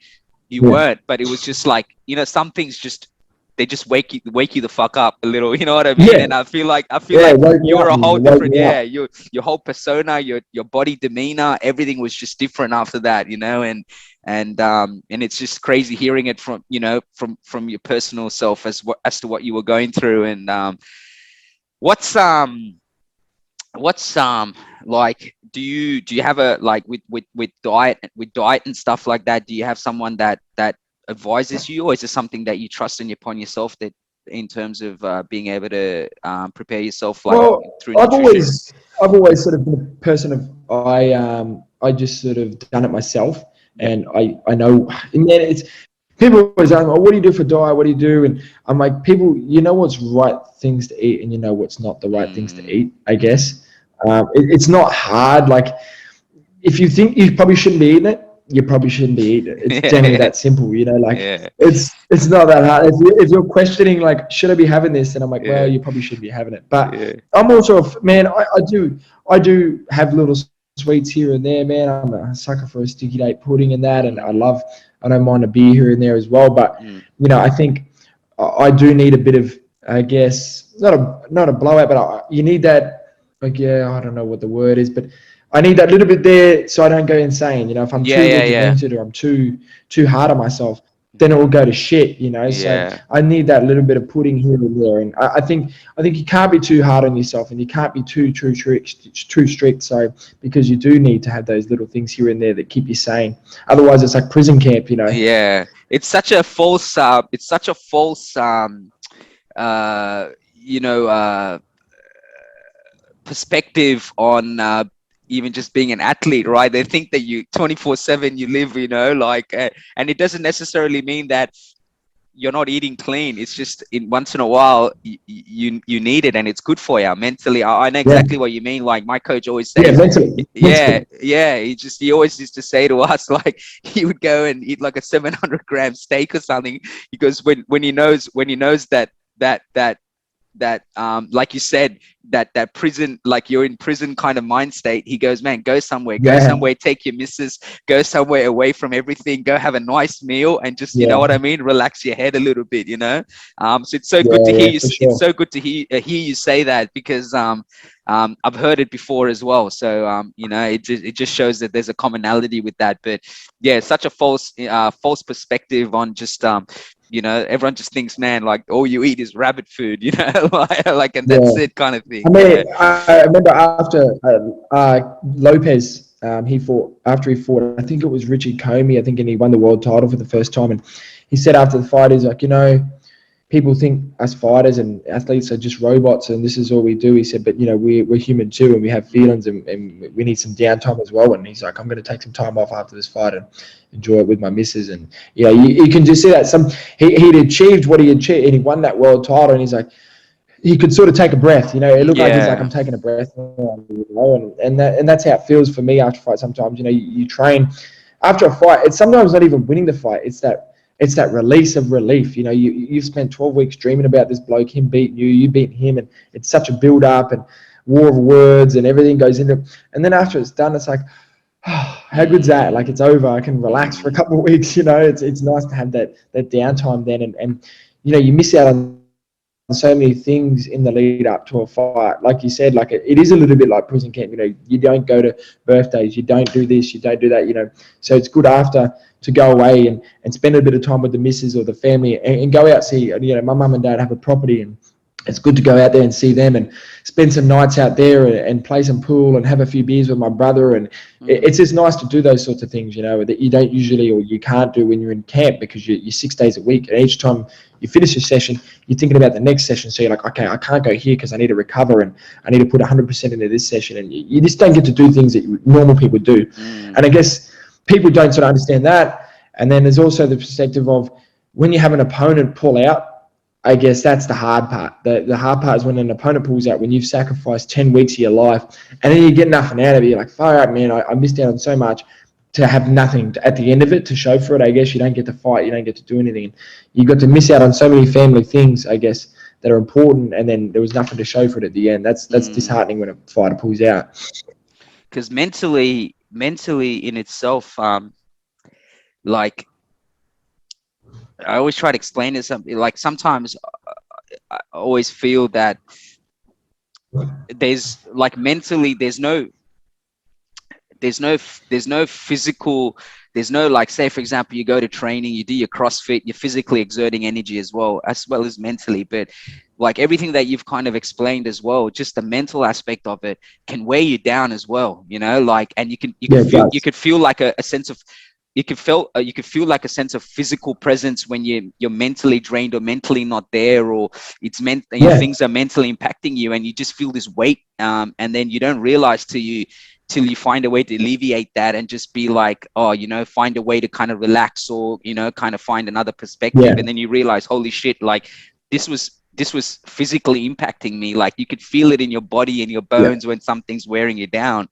you weren't, but it was just like, you know, some things just, they just wake you the fuck up a little, you know what I mean? And I feel like you were a whole different, your whole persona, your body demeanor, everything was just different after that, you know. And it's just crazy hearing it from, you know, from your personal self as to what you were going through. And what's like, do you have a, like, with diet and stuff like that, do you have someone that advises you, or is it something that you trust upon yourself, that in terms of being able to prepare yourself, like, through nutrition? I've always sort of been a person of, I just sort of done it myself, and I know, and then it's, people always ask me, oh, what do you do for diet? What do you do? And I'm like, people, you know what's right things to eat, and you know what's not the right things to eat, I guess. It's not hard. Like, if you think you probably shouldn't be eating it, you probably shouldn't be eating it. It's generally that simple, you know. Like, it's not that hard. If you're questioning, like, should I be having this? And I'm like, well, you probably shouldn't be having it. But I'm also I do have little sweets here and there, man. I'm a sucker for a sticky date pudding and that, and I don't mind a beer here and there as well. But you know, I think I do need a bit of, I guess, not a blowout, but you need that like, yeah, I don't know what the word is, but I need that little bit there so I don't go insane. You know, if I'm Yeah, too yeah, yeah, regimented or I'm too hard on myself, then it will go to shit. You know, so yeah. I need that little bit of pudding here and there. And I think you can't be too hard on yourself, and you can't be too strict. So because you do need to have those little things here and there that keep you sane. Otherwise, it's like prison camp. You know. Yeah, it's such a false. It's such a false. You know, perspective on even just being an athlete, right? They think that you 24/7 you live, you know, like, and it doesn't necessarily mean that you're not eating clean. It's just in once in a while you need it, and it's good for you mentally. I know Yeah. exactly what you mean. Like my coach always Yeah. says, yeah, Mentally. yeah. He always used to say to us, like he would go and eat like a 700-gram steak or something. He goes when he knows that like you said, that prison, like you're in prison kind of mind state. He goes, man, go Yeah. somewhere, take your missus, go somewhere away from everything, go have a nice meal, and just, you know Yeah. what I mean, relax your head a little bit, you know. So it's so good Yeah. to hear Yeah. you, For it's sure. so good to hear you say that, because I've heard it before as well. So you know, it just shows that there's a commonality with that. But yeah, it's such a false perspective on just you know, everyone just thinks, man, like all you eat is rabbit food, you know, like, and that's Yeah. it, kind of I thing. Yeah. mean, I remember after Lopez, he fought after he fought. I think it was Richie Comey. I think, and he won the world title for the first time. And he said after the fight, he's like, you know, people think us fighters and athletes are just robots, and this is all we do. He said, but you know, we're human too, and we have feelings, and we need some downtime as well. And he's like, I'm going to take some time off after this fight and enjoy it with my missus. And yeah, you can just see that he'd achieved what he achieved, and he won that world title. And he's like, he could sort of take a breath, you know. It looked like he's like, Yeah. I'm taking a breath now, you know, and that's how it feels for me after a fight. Sometimes, you know, you train after a fight. It's sometimes not even winning the fight. It's that release of relief. You know, you've spent 12 weeks dreaming about this bloke, him beating you, you beating him, and it's such a build up and war of words and everything goes into it. And then after it's done, it's like, oh, how good's that? Like, it's over. I can relax for a couple of weeks. You know, it's nice to have that downtime then, and you know, you miss out on so many things in the lead up to a fight. Like you said, like it is a little bit like prison camp. You know, you don't go to birthdays, you don't do this, you don't do that. You know, so it's good after to go away and spend a bit of time with the missus or the family and go out, see. You know, my mum and dad have a property, and it's good to go out there and see them and spend some nights out there and play some pool and have a few beers with my brother. And it's just nice to do those sorts of things, you know, that you don't usually, or you can't do when you're in camp, because you're 6 days a week. And each time you finish your session, you're thinking about the next session. So you're like, okay, I can't go here because I need to recover and I need to put 100% into this session. And you just don't get to do things that normal people do. And I guess people don't sort of understand that. And then there's also the perspective of when you have an opponent pull out. I guess that's the hard part. The hard part is when an opponent pulls out, when you've sacrificed 10 weeks of your life, and then you get nothing out of it. You're like, far out, man, I missed out on so much to have nothing at the end of it to show for it. I guess you don't get to fight, you don't get to do anything. You got to miss out on so many family things, I guess, that are important, and then there was nothing to show for it at the end. That's disheartening when a fighter pulls out. Because mentally in itself, like I always try to explain it something, like sometimes I always feel that there's like mentally there's no physical, there's no, like, say for example, you go to training, you do your CrossFit, you're physically exerting energy as well as mentally. But like everything that you've kind of explained as well, just the mental aspect of it can weigh you down as well, you know, like, and you could feel like a sense of, you could feel like a sense of physical presence when you're mentally drained or mentally not there, or it's meant, you know, things are mentally impacting you, and you just feel this weight, and then you don't realize till you find a way to alleviate that and just be like, oh, you know, find a way to kind of relax, or, you know, kind of find another perspective. And then you realize, holy shit, like this was physically impacting me. Like you could feel it in your body and your bones when something's wearing you down.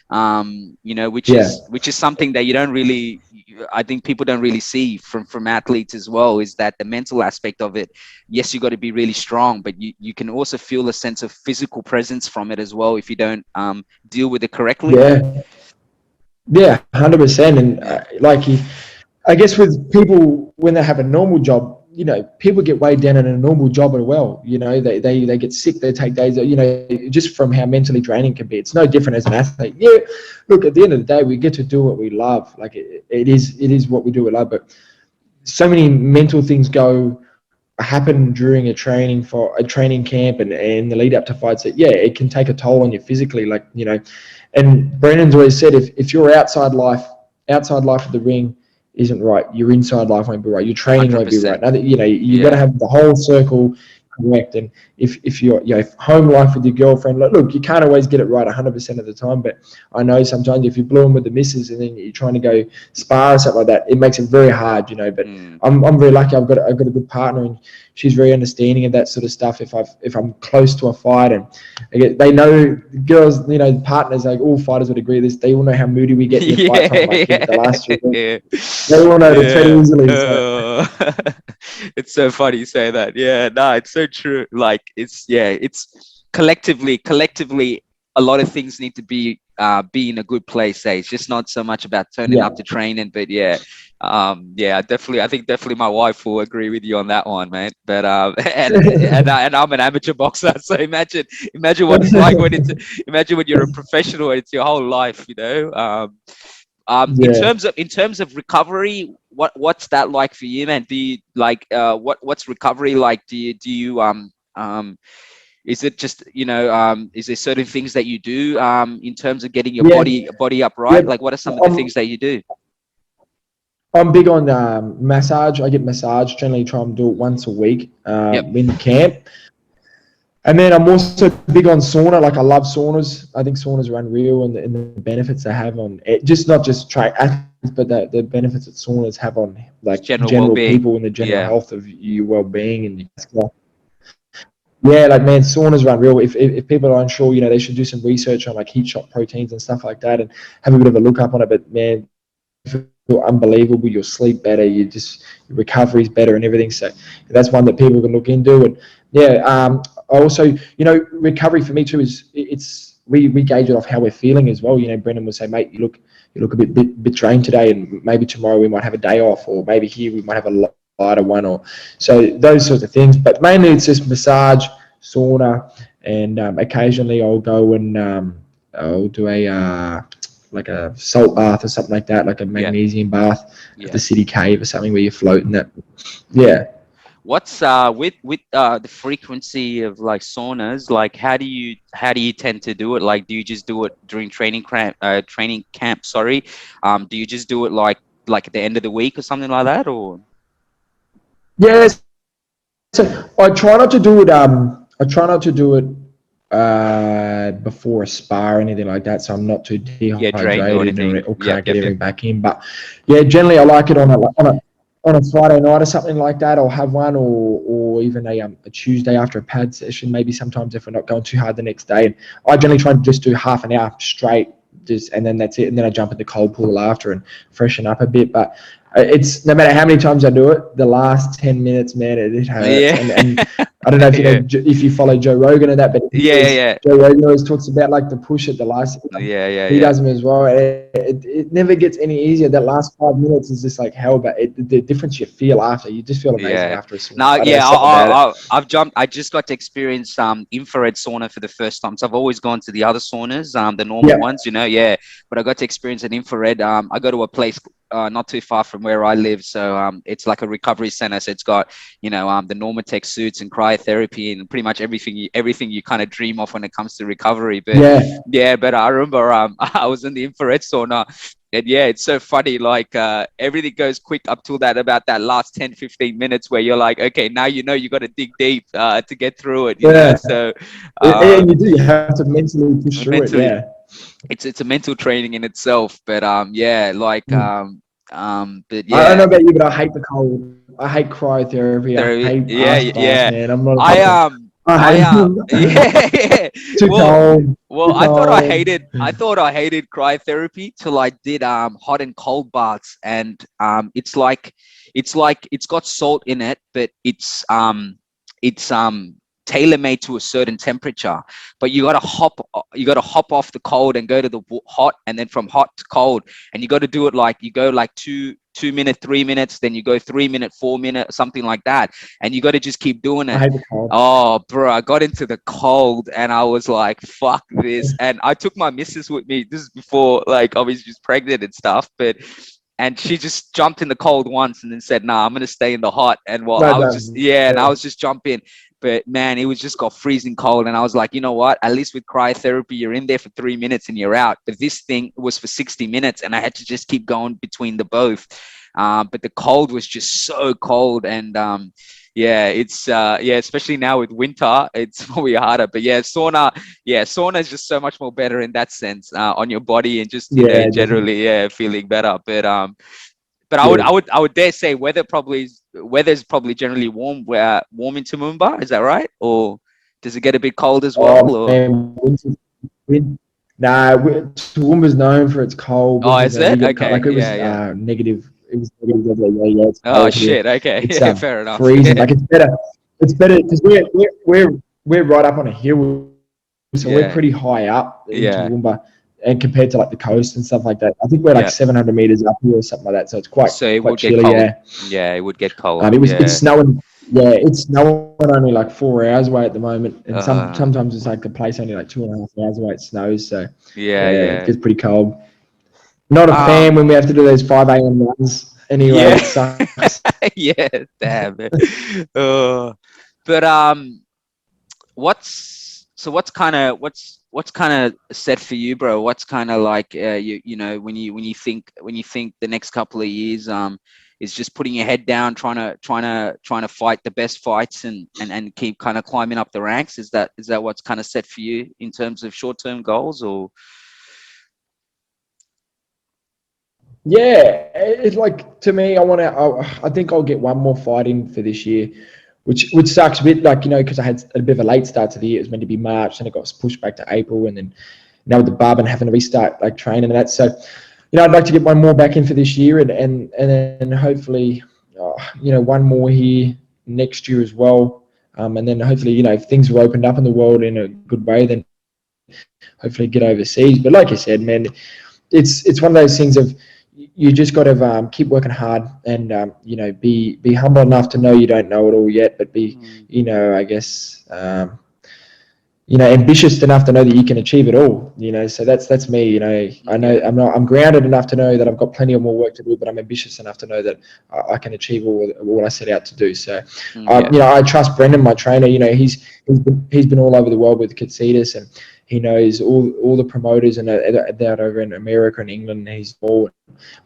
You know, which is something that you don't really, I think people don't really see from athletes as well, is that the mental aspect of it. Yes, you got to be really strong, but you can also feel a sense of physical presence from it as well if you don't deal with it correctly. Yeah, 100%. And Yeah. like, I guess with people when they have a normal job, you know, people get weighed down in a normal job as well. You know, they get sick, they take days, you know, just from how mentally draining can be. It's no different as an athlete. Yeah, look, at the end of the day, we get to do what we love. Like it is what we do we love, but so many mental things happen during a training camp and the lead up to fights that, yeah, it can take a toll on you physically. Like, you know, and Brandon's always said, if your outside life of the ring isn't right, your inside life won't be right. Your training 100%. Won't be right. Now that, you know, you got to have the whole circle correct. And if you're, you know, home life with your girlfriend, like, look, you can't always get it right 100% of the time. But I know sometimes if you're blowing with the missus and then you're trying to go spar or something like that, it makes it very hard, you know. But I'm very lucky. I've got a good partner, and she's very understanding of that sort of stuff. If I'm close to a fight, and they know, girls, you know, partners, like all fighters would agree this. They all know how moody we get in the fight time. Like the last 2 weeks. They all know the tread easily. So. It's so funny you say that. Yeah, no, it's so true. Like it's collectively a lot of things need to be in a good place. It's just not so much about turning up to training, but I think definitely my wife will agree with you on that one, man. But and I'm an amateur boxer, so imagine what it's like imagine when you're a professional and it's your whole life, you know. In terms of recovery, what's that like for you, man? Do you like what's recovery like? Do you is it just, you know, is there certain things that you do in terms of getting your body upright? Like, what are some of the things that you do? I'm big on massage. I get massage, generally try and do it once a week in camp. And then I'm also big on sauna. Like, I love saunas. I think saunas are unreal, and the benefits they have on it, not just athletes, but the benefits that saunas have on like general people and the general health of your well-being and your like, man, saunas are unreal. If people are unsure, you know, they should do some research on like heat shock proteins and stuff like that, and have a bit of a look up on it. But man, you feel unbelievable. You'll sleep better. Your recovery is better and everything. So that's one that people can look into. And also, you know, recovery for me too is we gauge it off how we're feeling as well. You know, Brendan will say, mate, you look a bit drained today, and maybe tomorrow we might have a day off, or maybe here we might have a lighter one, or so those sorts of things. But mainly it's just massage, sauna, and occasionally I'll go and I'll do like a salt bath or something like that, like a magnesium bath at the city cave or something where you're floating that. What's with the frequency of like saunas? Like, how do you tend to do it? Like, do you just do it during training camp? Sorry, do you just do it like at the end of the week or something like that, or? Yes. So I try not to do it before a spar or anything like that, so I'm not too dehydrated or can't get everything back in. But generally I like it on a Friday night or something like that. I'll have one, or even a Tuesday after a pad session, maybe sometimes if we're not going too hard the next day. And I generally try to just do half an hour straight, and then that's it. And then I jump in the cold pool after and freshen up a bit. But it's, no matter how many times I do it, the last 10 minutes, man, it hurts. And I don't know if you know, if you follow Joe Rogan and that, but Joe Rogan always talks about like the push at the last. He does them as well. It never gets any easier. That last 5 minutes is just like hell, but the difference you feel after, you just feel amazing after a sauna. I just got to experience infrared sauna for the first time. So I've always gone to the other saunas, the normal ones, you know, but I got to experience an infrared. I go to a place not too far from where I live, so it's like a recovery center. So it's got, you know, the Normatec suits and cryotherapy and pretty much everything you kind of dream of when it comes to recovery. But but I remember I was in the infrared sauna, and it's so funny, like everything goes quick up till about that last 10-15 minutes where you're like, okay, now you know you got to dig deep to get through it, you know. So you have to mentally push through it. It's a mental training in itself, but but I don't know about you, but I hate the cold. I hate cryotherapy. I hate ice baths, man. I'm not too cold. Well, I thought I hated cryotherapy till I did hot and cold baths, and it's like it's got salt in it, but it's tailor-made to a certain temperature, but you got to hop off the cold and go to the hot, and then from hot to cold, and you got to do it like you go like 2 minute, 3 minutes, then you go 3 minute, 4 minute, something like that, and you got to just keep doing I it. hate the cold. Oh, bro, I got into the cold and I was like, fuck this. And I took my missus with me. This is before, like, obviously she's pregnant and stuff, and she just jumped in the cold once and then said, nah, I'm going to stay in the hot. And well, I was just, and I was just jumping. But man, it was just got freezing cold. And I was like, you know what? At least with cryotherapy, you're in there for 3 minutes and you're out. But this thing was for 60 minutes and I had to just keep going between the both. But the cold was just so cold. And yeah, it's especially now with winter, it's probably harder. But yeah, sauna is just so much more better in that sense on your body and just, you know, generally, feeling better. But I would dare say weather's probably generally warm in Toowoomba. Is that right? Or does it get a bit cold as well? Man, Toowoomba's known for its cold. Oh, is it? Okay. Like it was negative. It was negative. It's oh shit. Here. Okay. It's fair enough. Freezing. Like it's better because we're right up on a hill, so we're pretty high up in Toowoomba. And compared to like the coast and stuff like that, I think we're like 700 meters up here or something like that. So it's quite chilly. Yeah, it would get cold. It's snowing. Yeah, it's snowing only like 4 hours away at the moment, and sometimes it's like the place only like 2.5 hours away. It snows, so it gets pretty cold. Not a fan when we have to do those 5 a.m. runs. Anyway, it sucks. Yeah, damn. But what's kind of set for you, bro? What's kind of like you know when you think the next couple of years is just putting your head down, trying to fight the best fights and keep kind of climbing up the ranks? Is that what's kind of set for you in terms of short-term goals? Or yeah, it's like, to me, I think I'll get one more fight in for this year, which sucks a bit, like, you know, because I had a bit of a late start to the year. It was meant to be March, and it got pushed back to April, and then now with the bub and having to restart like training and that. So, you know, I'd like to get one more back in for this year, and then hopefully, you know, one more here next year as well. And then hopefully, you know, if things are opened up in the world in a good way, then hopefully get overseas. But like I said, man, it's one of those things of, you just got to keep working hard and, you know, be humble enough to know you don't know it all yet, but be, you know, I guess, you know, ambitious enough to know that you can achieve it all, you know. So that's me, you know. I'm grounded enough to know that I've got plenty of more work to do, but I'm ambitious enough to know that I can achieve all I set out to do. So, you know, I trust Brendan, my trainer. You know, he's been all over the world with Katsitas, and he knows all the promoters and that over in America and England. He's all,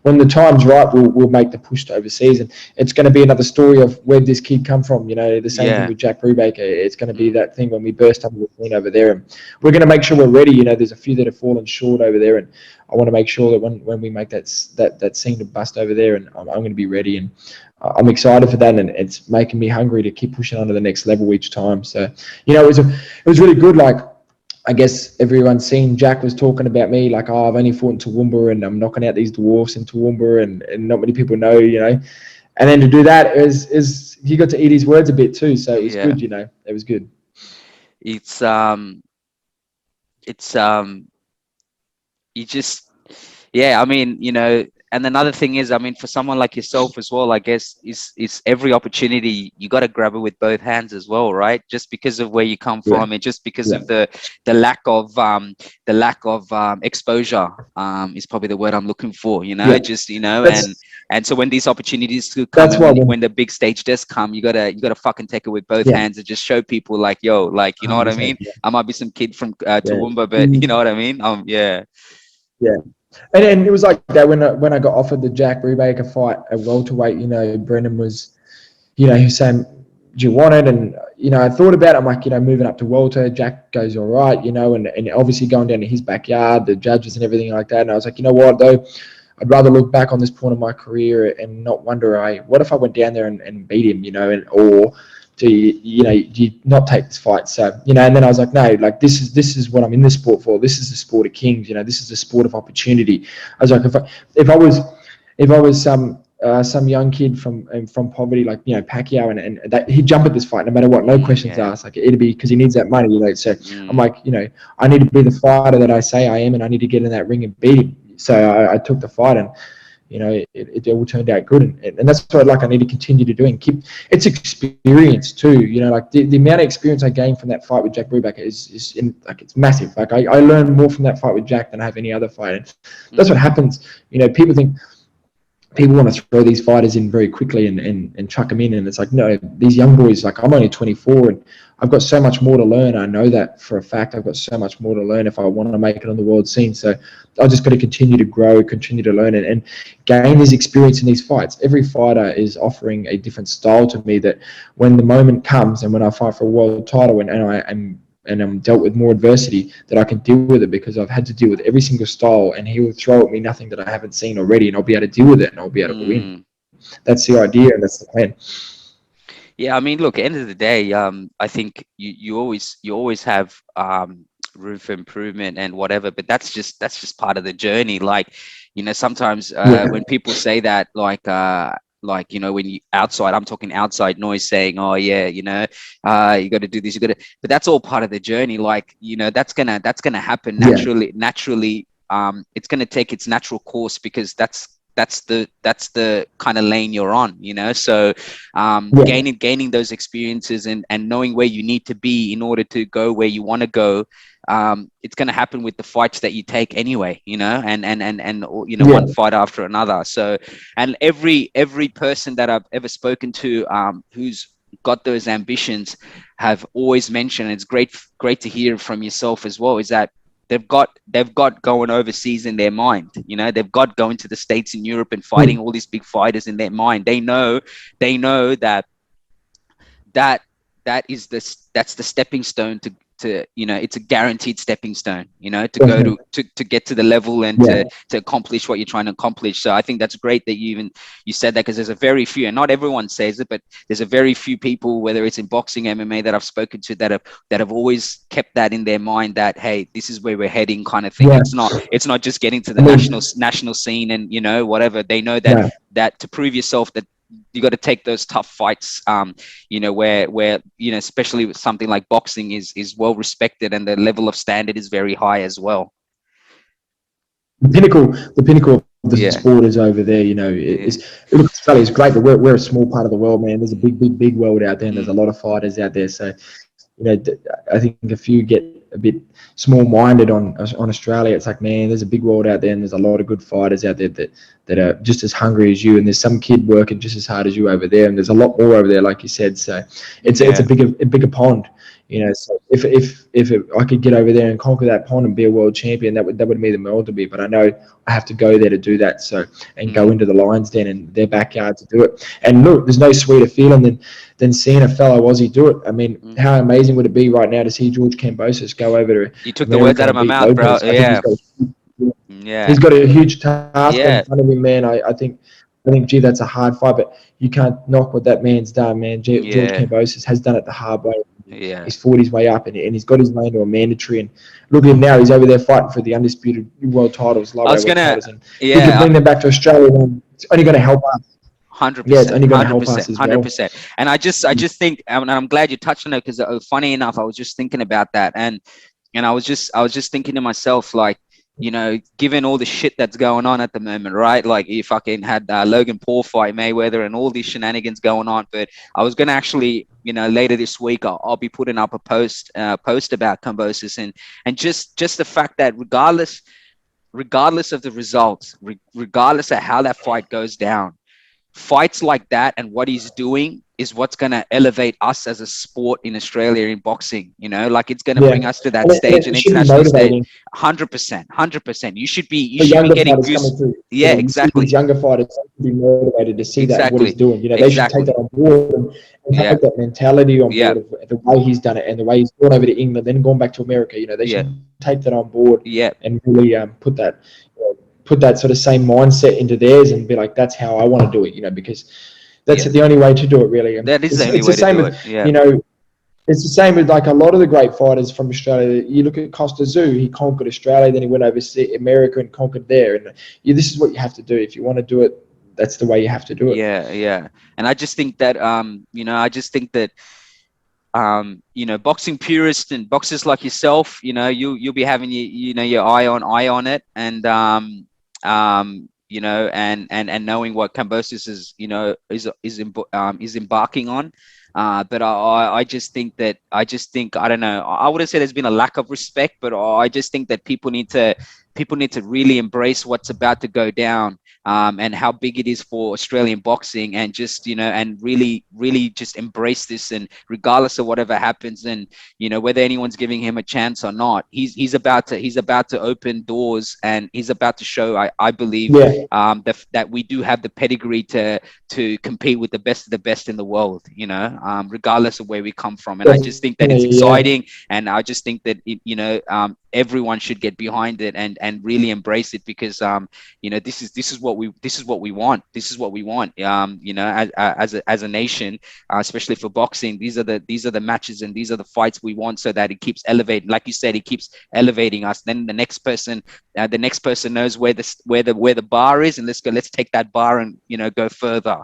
when the time's right, we'll make the push to overseas, and it's going to be another story of where this kid come from. You know, the same thing with Jack Brubaker. It's going to be that thing when we burst up the scene over there, and we're going to make sure we're ready. You know, there's a few that have fallen short over there, and I want to make sure that when we make that scene to bust over there, and I'm going to be ready, and I'm excited for that, and it's making me hungry to keep pushing on to the next level each time. So, you know, it was really good. Like, I guess everyone's seen, Jack was talking about me like, oh, I've only fought in Toowoomba and I'm knocking out these dwarfs in Toowoomba, and not many people know, you know. And then to do that is he got to eat his words a bit too, so it was good, you know. It was good. It's you just, I mean, you know. And another thing is, I mean, for someone like yourself as well, I guess is every opportunity you got to grab it with both hands as well, right? Just because of where you come from, and just because of the lack of exposure is probably the word I'm looking for. You know, just, you know, and so when these opportunities come, when the big stage does come, you gotta fucking take it with both hands and just show people like, yo, like, you know what I mean? I might be some kid from Toowoomba, but you know what I mean? Yeah. And it was like that when I got offered the Jack Brubaker fight at welterweight. You know, Brendan was, you know, he was saying, do you want it? And, you know, I thought about it. I'm like, you know, moving up to welter, Jack goes all right, you know, and obviously going down to his backyard, the judges and everything like that. And I was like, you know what, though, I'd rather look back on this point of my career and not wonder, what if I went down there and beat him, you know, or do you not take this fight? So, you know, and then I was like, no, like this is what I'm in this sport for. This is the sport of kings, you know, this is the sport of opportunity. I was like, if I was some young kid from poverty, like, you know, Pacquiao, and that he'd jump at this fight no matter what, no questions asked. Like, it'd be because he needs that money, you know. So I'm like, you know, I need to be the fighter that I say I am, and I need to get in that ring and beat him. So I took the fight, and you know, it all turned out good, and that's what I need to continue to do and keep. It's experience too, you know, like the amount of experience I gained from that fight with Jack Brubaker is like, it's massive. Like I learned more from that fight with Jack than I have any other fight, and that's what happens. You know, people want to throw these fighters in very quickly and chuck them in, and it's like, no, these young boys, like, I'm only 24 and I've got so much more to learn. I know that for a fact. I've got so much more to learn if I want to make it on the world scene. So I just got to continue to grow, continue to learn, and gain this experience in these fights. Every fighter is offering a different style to me, that when the moment comes and when I fight for a world title and I'm dealt with more adversity, that I can deal with it, because I've had to deal with every single style, and he will throw at me nothing that I haven't seen already, and I'll be able to deal with it, and I'll be able to win. That's the idea, and that's the plan. Yeah, I mean, look, at the end of the day, I think you always have room for improvement and whatever, but that's just part of the journey. Like, you know, sometimes when people say that, like, you know, when you outside, I'm talking outside noise saying, oh yeah, you know, you got to do this, but that's all part of the journey. Like, you know, that's gonna happen naturally. It's gonna take its natural course, because that's the kind of lane you're on, you know. So gaining those experiences and knowing where you need to be in order to go where you want to go, it's going to happen with the fights that you take anyway, you know, and you know, one fight after another. So, and every person that I've ever spoken to who's got those ambitions have always mentioned, and it's great to hear from yourself as well, is that they've got going overseas in their mind. You know, they've got going to the States and Europe and fighting all these big fighters in their mind. They know that is that's the stepping stone to, you know, it's a guaranteed stepping stone, you know, to go to get to the level and to accomplish what you're trying to accomplish. So I think that's great that you said that, because there's a very few, and not everyone says it, but there's a very few people, whether it's in boxing, MMA, that I've spoken to that have always kept that in their mind, that, hey, this is where we're heading, kind of thing. It's not just getting to the national scene and, you know, whatever. They know that to prove yourself, that you got to take those tough fights, you know, where, you know, especially with something like boxing is well respected, and the level of standard is very high as well. The pinnacle of the sport is over there, you know. Look, Australia is great, but we're a small part of the world, man. There's a big world out there, and there's a lot of fighters out there. So, you know, I think if you get a bit small-minded on Australia, it's like, man, there's a big world out there, and there's a lot of good fighters out there that are just as hungry as you, and there's some kid working just as hard as you over there, and there's a lot more over there, like you said. So it's a bigger pond, you know. So if I could get over there and conquer that pond and be a world champion, that would mean the world to me. But I know I have to go there to do that. So, and go into the Lions Den and their backyard to do it. And look, there's no sweeter feeling than seeing a fellow Aussie do it. I mean, how amazing would it be right now to see George Kambosos go over to You took the words out of my mouth, bro. He's got a huge task in front of him, man. I think, gee, that's a hard fight, but you can't knock what that man's done, man. George Kambosos has done it the hard way. He's fought his way up, and he's got his way to a mandatory. And look at him now; he's over there fighting for the undisputed world titles, titles. And he can bring them back to Australia, and it's only going to help us. 100%. Yeah, it's only going to help us as well. 100%. And I just think, and I'm glad you touched on it, because funny enough, I was just thinking about that, and I was just thinking to myself, like, you know, given all the shit that's going on at the moment, right? Like, you fucking had Logan Paul fight Mayweather and all these shenanigans going on. But I was going to actually, you know, later this week, I'll be putting up a post about Kambosos, and just the fact that regardless of the results, regardless of how that fight goes down, fights like that and what he's doing is what's going to elevate us as a sport in Australia in boxing. You know, like, it's going to bring us to that stage, an international stage. 100%. You should be getting goose. Yeah, exactly. These younger fighters should be motivated to see that what he's doing. You know, they should take that on board and take that mentality on board of the way he's done it and the way he's gone over to England, then gone back to America. You know, they should take that on board and really put that sort of same mindset into theirs and be like, that's how I want to do it, you know, because that's the only way to do it, really. That is the only way to do it. Yeah. You know, it's the same with like a lot of the great fighters from Australia. You look at Costa Zoo, he conquered Australia, then he went over to America and conquered there. And this is what you have to do. If you want to do it, that's the way you have to do it. Yeah. And I just think that, boxing purists and boxers like yourself, you'll be having your eye on it, and and knowing what Cambosis is embarking on. But I just think I don't know. I wouldn't say there's been a lack of respect, but I just think that people need to really embrace what's about to go down, and how big it is for Australian boxing, and just and really just embrace this, and regardless of whatever happens, and whether anyone's giving him a chance or not, he's about to open doors, and he's about to show, I believe, that we do have the pedigree to compete with the best of the best in the world, regardless of where we come from. And I just think that it's exciting, and I just think that everyone should get behind it and really embrace it, because this is what we want. This is what we want. As a nation, especially for boxing, these are the matches and these are the fights we want, so that it keeps elevating. Like you said, it keeps elevating us. Then the next person knows where the bar is, and let's take that bar and go further.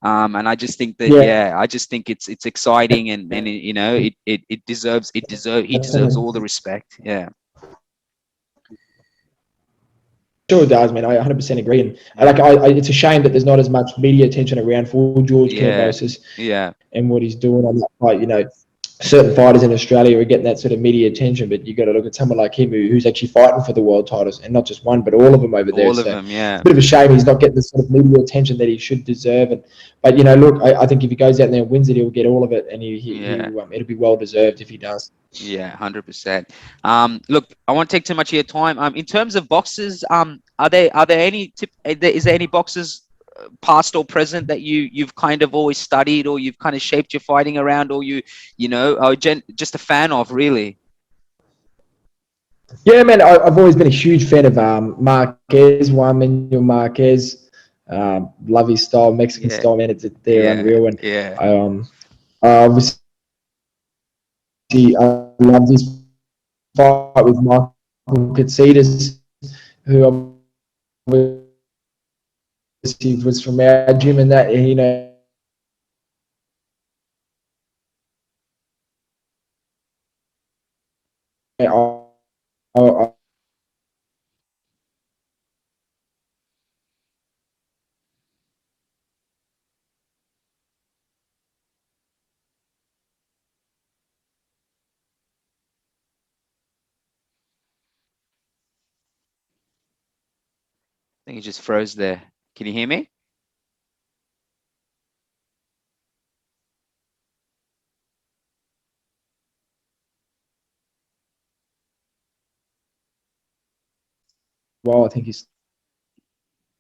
And I just think that I just think it's exciting, and it deserves he deserves all the respect. Yeah. Sure it does, man. I 100% agree. And it's a shame that there's not as much media attention around for George Kambosos and what he's doing on that fight. Certain fighters in Australia are getting that sort of media attention, but you got to look at someone like him who's actually fighting for the world titles, and not just one, but all of them over there. All of them, yeah. It's a bit of a shame he's not getting the sort of media attention that he should deserve. But look, I think if he goes out there and wins it, he'll get all of it, and it'll be well deserved if he does. Yeah, 100%. Look, I won't take too much of your time. In terms of boxers, is there any boxers, past or present, that you've kind of always studied, or you've kind of shaped your fighting around, or are just a fan of, really? Yeah, man, I've always been a huge fan of Marquez, Juan Manuel Marquez. Love his style, Mexican style, man. They're unreal. And obviously, I love this fight with Michael Katsidas, who was from our gym, and that I I think it just froze there. Can you hear me? think his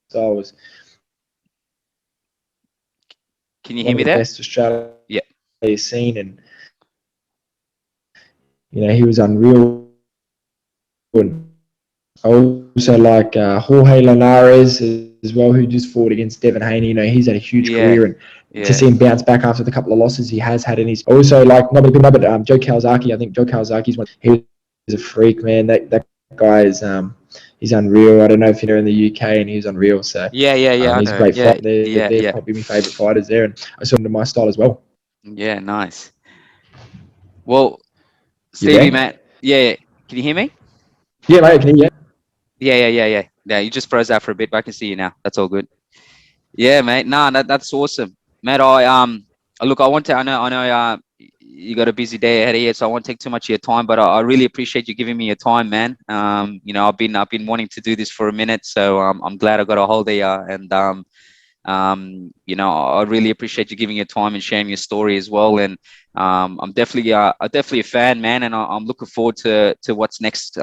style was. Can you hear me there? Best Australia scene, and he was unreal. And I also like Jorge Linares as well, who just fought against Devin Haney. He's had a huge career, and to see him bounce back after the couple of losses he has had in his. Also, like, not people know, but Joe Kawasaki. I think Joe Kawasaki's one. He was a freak, man. That guy is he's unreal. I don't know if you're in the UK, and he's unreal. So yeah. He's a great fighter. They're probably my favourite fighters there, and I saw him to my style as well. Yeah, nice. Well, Stevie, man. Yeah. Can you hear me? Yeah, mate. Can you hear? Yeah, you just froze out for a bit, but I can see you now. That's all good. Yeah, mate. Nah, that's awesome, mate. Look, I know you got a busy day ahead of you, so I won't take too much of your time, but I really appreciate you giving me your time, man. I've been wanting to do this for a minute, so I'm glad I got a hold of you, and I really appreciate you giving your time and sharing your story as well. And I'm definitely a fan, man, and I'm looking forward to what's next.